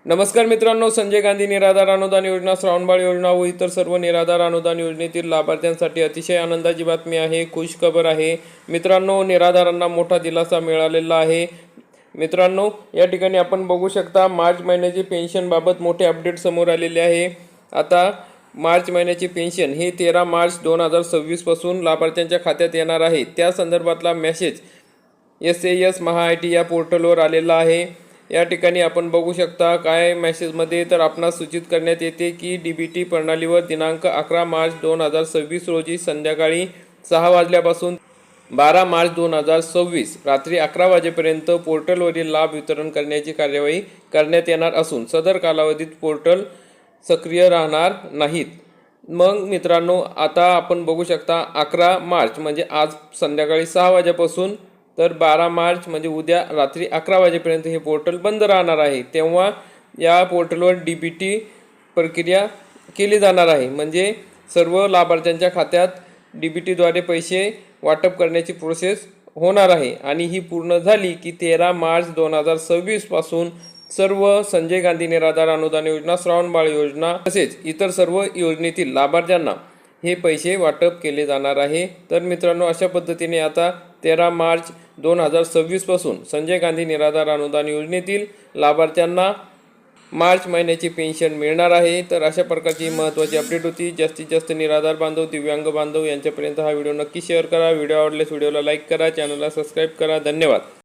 नमस्कार मित्रांनो, संजय गांधी निराधार अनुदान योजना, श्रावणबाळ योजना व इतर सर्व निराधार अनुदान योजनेतील लाभार्थ्यांसाठी अतिशय आनंदाची बातमी आहे, खुश खबर आहे. मित्रांनो, निराधारांना मोठा दिलासा मिळालेला आहे. मित्रांनो, या ठिकाणी आपण बघू शकता मार्च महिन्याची पेन्शनबाबत मोठे अपडेट समोर आलेले आहे. आता मार्च महिन्याची पेन्शन ही 13 मार्च 2026 पासून लाभार्थ्यांच्या खात्यात येणार आहे. त्या संदर्भातला मेसेज SAS महाआयटी या पोर्टलवर आलेला आहे. या ठिकाणी आपण बघू शकता काय मेसेजमध्ये तर आपणास सूचित करण्यात येते की DBT प्रणालीवर दिनांक 11 मार्च 2026 रोजी संध्याकाळी 6 वाजल्यापासून 12 मार्च 2026 रात्री 11 वाजेपर्यंत पोर्टलवरील लाभ वितरण करण्याची कार्यवाही करण्यात येणार असून सदर कालावधीत पोर्टल सक्रिय राहणार नाहीत. मग मित्रांनो, आता आपण बघू शकता 11 मार्च म्हणजे आज संध्याकाळी 6 वाजेपासून तर 12 मार्च म्हणजे उद्या रात्री 11 वाजेपर्यंत हे पोर्टल बंद राहणार आहे. तेव्हा या पोर्टलवर DBT प्रक्रिया केली जाणार आहे. म्हणजे सर्व लाभार्थ्यांच्या खात्यात DBTद्वारे पैसे वाटप करण्याची प्रोसेस होणार आहे आणि ही पूर्ण झाली की 13 मार्च 2026 पासून सर्व संजय गांधी निराधार अनुदान योजना, श्रावणबाळ योजना तसेच इतर सर्व योजनेतील लाभार्थ्यांना हे पैसे वाटप केले जाणार आहे. तर मित्रांनो, अशा पद्धतीने आता 13 मार्च 2026 पासून संजय गांधी निराधार अनुदान योजनेतील लाभार्थ्यांना मार्च महिन्याची पेन्शन मिळणार आहे. तर अशा प्रकारची महत्त्वाची अपडेट होती. जास्तीत जास्त निराधार बांधव, दिव्यांग बांधव यांच्यापर्यंत हा व्हिडिओ नक्की शेअर करा. व्हिडिओ आवडल्यास व्हिडिओला लाईक करा, चॅनलला सबस्क्राईब करा. धन्यवाद.